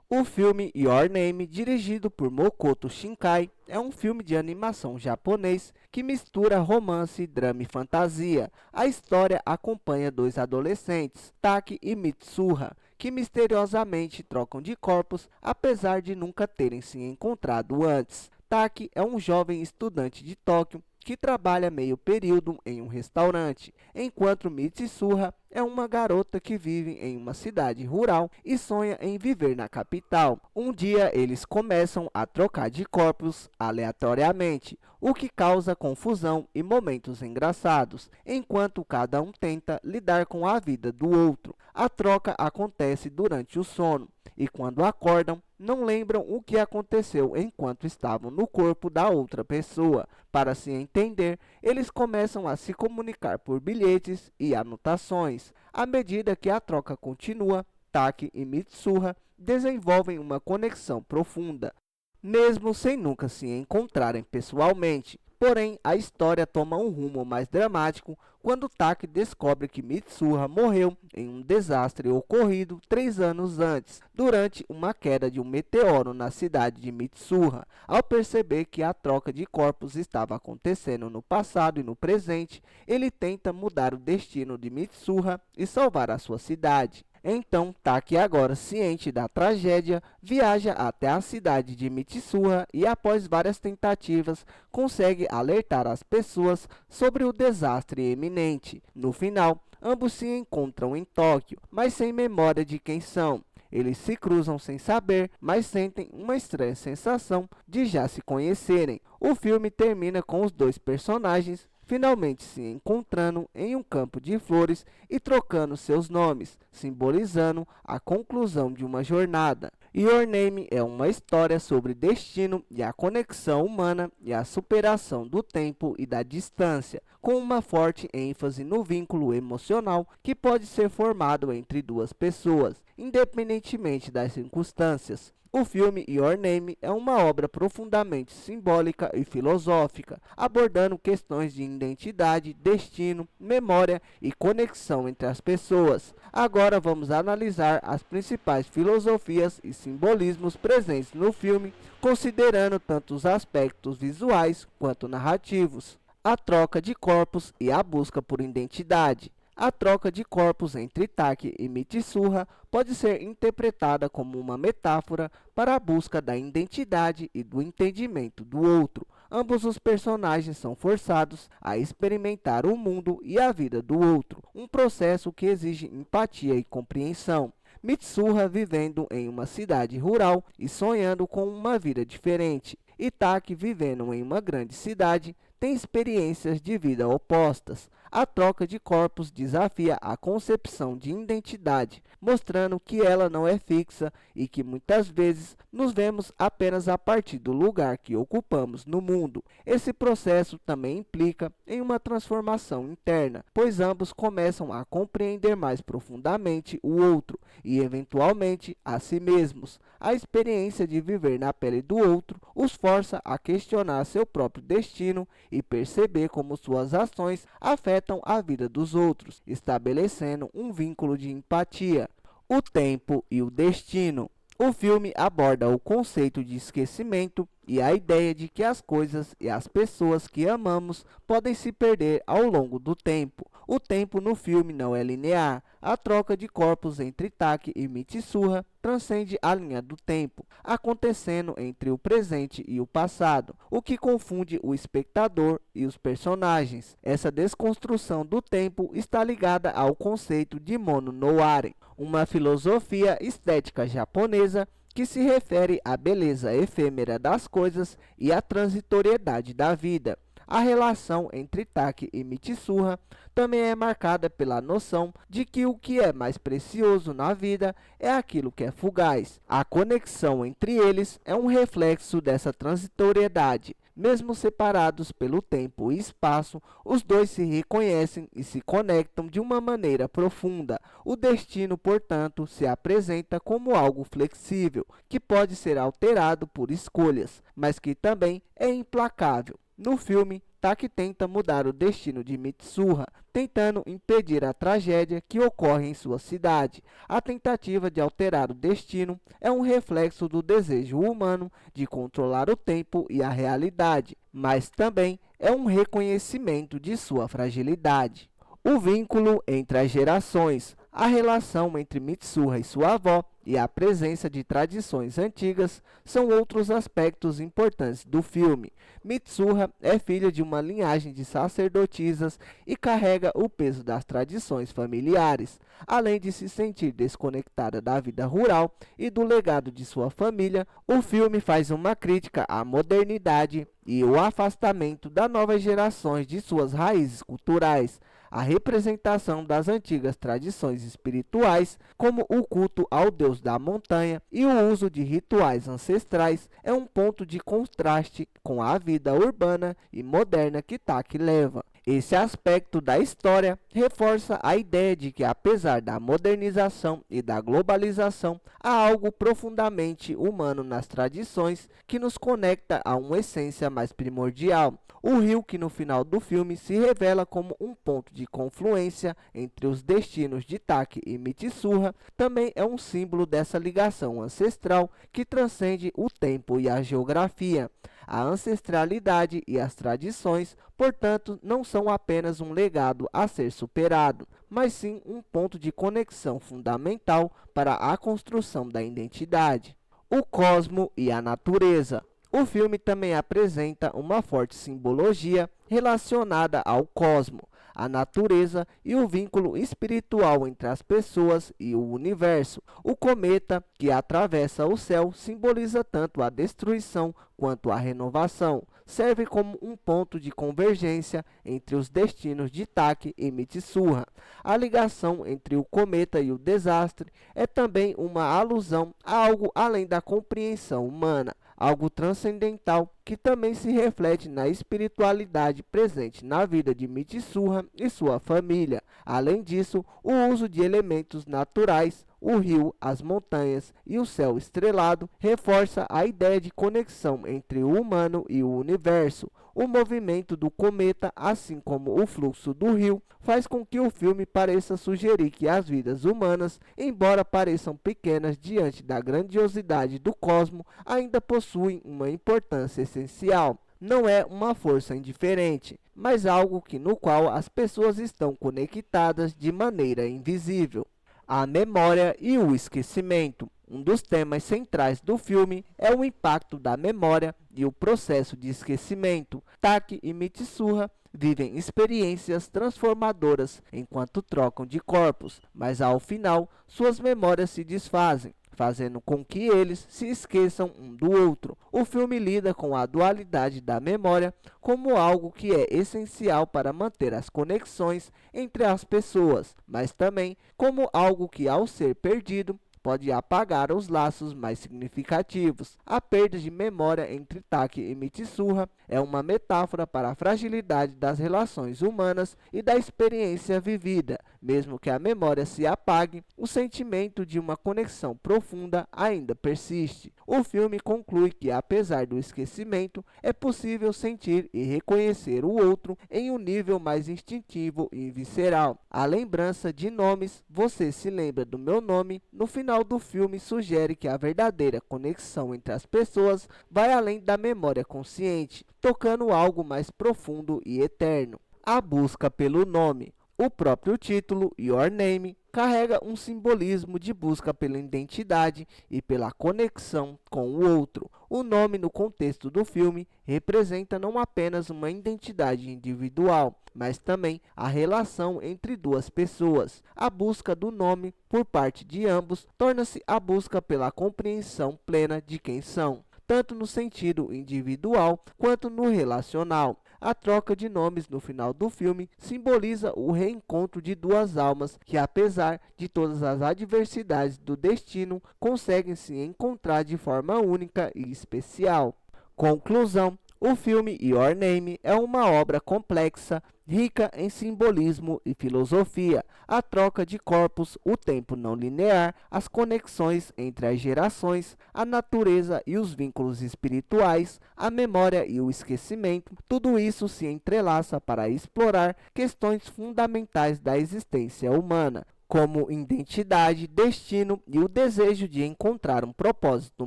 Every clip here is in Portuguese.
O filme Your Name, dirigido por Makoto Shinkai, é um filme de animação japonês que mistura romance, drama e fantasia. A história acompanha dois adolescentes, Taki e Mitsuha, que misteriosamente trocam de corpos apesar de nunca terem se encontrado antes. Taki é um jovem estudante de Tóquio que trabalha meio período em um restaurante, enquanto Mitsuha é uma garota que vive em uma cidade rural e sonha em viver na capital. Um dia eles começam a trocar de corpos aleatoriamente, o que causa confusão e momentos engraçados, enquanto cada um tenta lidar com a vida do outro. A troca acontece durante o sono, e quando acordam, não lembram o que aconteceu enquanto estavam no corpo da outra pessoa. Para se entender, eles começam a se comunicar por bilhetes e anotações. À medida que a troca continua, Taki e Mitsuha desenvolvem uma conexão profunda, mesmo sem nunca se encontrarem pessoalmente. Porém, a história toma um rumo mais dramático quando Taki descobre que Mitsuha morreu em um desastre ocorrido 3 anos antes, durante uma queda de um meteoro na cidade de Mitsuha. Ao perceber que a troca de corpos estava acontecendo no passado e no presente, ele tenta mudar o destino de Mitsuha e salvar a sua cidade. Então, Taki, agora ciente da tragédia, viaja até a cidade de Mitsuha e, após várias tentativas, consegue alertar as pessoas sobre o desastre iminente. No final, ambos se encontram em Tóquio, mas sem memória de quem são. Eles se cruzam sem saber, mas sentem uma estranha sensação de já se conhecerem. O filme termina com os dois personagens finalmente se encontrando em um campo de flores e trocando seus nomes, simbolizando a conclusão de uma jornada. Your Name é uma história sobre destino e a conexão humana e a superação do tempo e da distância, com uma forte ênfase no vínculo emocional que pode ser formado entre duas pessoas, independentemente das circunstâncias. O filme Your Name é uma obra profundamente simbólica e filosófica, abordando questões de identidade, destino, memória e conexão entre as pessoas. Agora vamos analisar as principais filosofias e simbolismos presentes no filme, considerando tanto os aspectos visuais quanto narrativos. A troca de corpos e a busca por identidade. A troca de corpos entre Taki e Mitsuha pode ser interpretada como uma metáfora para a busca da identidade e do entendimento do outro. Ambos os personagens são forçados a experimentar o mundo e a vida do outro, um processo que exige empatia e compreensão. Mitsuha vivendo em uma cidade rural e sonhando com uma vida diferente, e Taki vivendo em uma grande cidade tem experiências de vida opostas. A troca de corpos desafia a concepção de identidade, mostrando que ela não é fixa e que muitas vezes nos vemos apenas a partir do lugar que ocupamos no mundo. Esse processo também implica em uma transformação interna, pois ambos começam a compreender mais profundamente o outro e, eventualmente, a si mesmos. A experiência de viver na pele do outro os força a questionar seu próprio destino e perceber como suas ações afetam a vida dos outros, estabelecendo um vínculo de empatia. O tempo e o destino. O filme aborda o conceito de esquecimento e a ideia de que as coisas e as pessoas que amamos podem se perder ao longo do tempo. O tempo no filme não é linear. A troca de corpos entre Taki e Mitsuha transcende a linha do tempo, acontecendo entre o presente e o passado, o que confunde o espectador e os personagens. Essa desconstrução do tempo está ligada ao conceito de Mono no Are, uma filosofia estética japonesa que se refere à beleza efêmera das coisas e à transitoriedade da vida. A relação entre Taki e Mitsuha também é marcada pela noção de que o que é mais precioso na vida é aquilo que é fugaz. A conexão entre eles é um reflexo dessa transitoriedade. Mesmo separados pelo tempo e espaço, os dois se reconhecem e se conectam de uma maneira profunda. O destino, portanto, se apresenta como algo flexível, que pode ser alterado por escolhas, mas que também é implacável. No filme, Taki tenta mudar o destino de Mitsuha, tentando impedir a tragédia que ocorre em sua cidade. A tentativa de alterar o destino é um reflexo do desejo humano de controlar o tempo e a realidade, mas também é um reconhecimento de sua fragilidade. O vínculo entre as gerações, a relação entre Mitsuha e sua avó e a presença de tradições antigas são outros aspectos importantes do filme. Mitsuha é filha de uma linhagem de sacerdotisas e carrega o peso das tradições familiares. Além de se sentir desconectada da vida rural e do legado de sua família, o filme faz uma crítica à modernidade e o afastamento das novas gerações de suas raízes culturais. A representação das antigas tradições espirituais, como o culto ao deus da montanha e o uso de rituais ancestrais, é um ponto de contraste com a vida urbana e moderna que Taki leva. Esse aspecto da história reforça a ideia de que, apesar da modernização e da globalização, há algo profundamente humano nas tradições que nos conecta a uma essência mais primordial. O rio, que no final do filme se revela como um ponto de confluência entre os destinos de Taki e Mitsuha, também é um símbolo dessa ligação ancestral que transcende o tempo e a geografia. A ancestralidade e as tradições, portanto, não são apenas um legado a ser superado, mas sim um ponto de conexão fundamental para a construção da identidade. O cosmo e a natureza. O filme também apresenta uma forte simbologia relacionada ao cosmo, a natureza e o vínculo espiritual entre as pessoas e o universo. O cometa que atravessa o céu simboliza tanto a destruição quanto a renovação. Serve como um ponto de convergência entre os destinos de Taki e Mitsuha. A ligação entre o cometa e o desastre é também uma alusão a algo além da compreensão humana, algo transcendental que também se reflete na espiritualidade presente na vida de Mitsuha e sua família. Além disso, o uso de elementos naturais, o rio, as montanhas e o céu estrelado, reforça a ideia de conexão entre o humano e o universo. O movimento do cometa, assim como o fluxo do rio, faz com que o filme pareça sugerir que as vidas humanas, embora pareçam pequenas diante da grandiosidade do cosmos, ainda possuem uma importância essencial. Não é uma força indiferente, mas algo no qual as pessoas estão conectadas de maneira invisível. A memória e o esquecimento. Um dos temas centrais do filme é o impacto da memória e o processo de esquecimento. Taki e Mitsuha vivem experiências transformadoras enquanto trocam de corpos, mas ao final suas memórias se desfazem, fazendo com que eles se esqueçam um do outro. O filme lida com a dualidade da memória como algo que é essencial para manter as conexões entre as pessoas, mas também como algo que, ao ser perdido, pode apagar os laços mais significativos. A perda de memória entre Taki e Mitsuha é uma metáfora para a fragilidade das relações humanas e da experiência vivida. Mesmo que a memória se apague, o sentimento de uma conexão profunda ainda persiste. O filme conclui que, apesar do esquecimento, é possível sentir e reconhecer o outro em um nível mais instintivo e visceral. A lembrança de nomes, "Você se lembra do meu nome?", no final do filme sugere que a verdadeira conexão entre as pessoas vai além da memória consciente, tocando algo mais profundo e eterno. A busca pelo nome. O próprio título, Your Name, carrega um simbolismo de busca pela identidade e pela conexão com o outro. O nome, no contexto do filme, representa não apenas uma identidade individual, mas também a relação entre duas pessoas. A busca do nome, por parte de ambos, torna-se a busca pela compreensão plena de quem são, tanto no sentido individual quanto no relacional. A troca de nomes no final do filme simboliza o reencontro de duas almas que, apesar de todas as adversidades do destino, conseguem se encontrar de forma única e especial. Conclusão: O filme Your Name é uma obra complexa, rica em simbolismo e filosofia, a troca de corpos, o tempo não linear, as conexões entre as gerações, a natureza e os vínculos espirituais, a memória e o esquecimento, tudo isso se entrelaça para explorar questões fundamentais da existência humana, como identidade, destino e o desejo de encontrar um propósito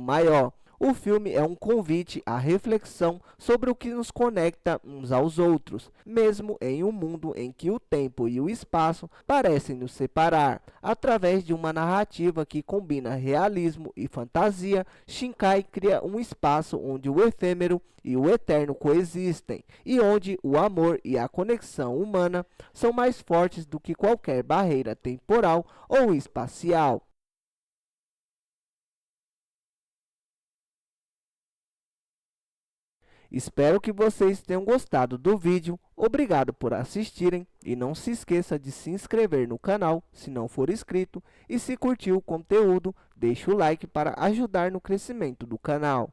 maior. O filme é um convite à reflexão sobre o que nos conecta uns aos outros, mesmo em um mundo em que o tempo e o espaço parecem nos separar. Através de uma narrativa que combina realismo e fantasia, Shinkai cria um espaço onde o efêmero e o eterno coexistem, e onde o amor e a conexão humana são mais fortes do que qualquer barreira temporal ou espacial. Espero que vocês tenham gostado do vídeo. Obrigado por assistirem e não se esqueça de se inscrever no canal se não for inscrito e se curtiu o conteúdo, deixe o like para ajudar no crescimento do canal.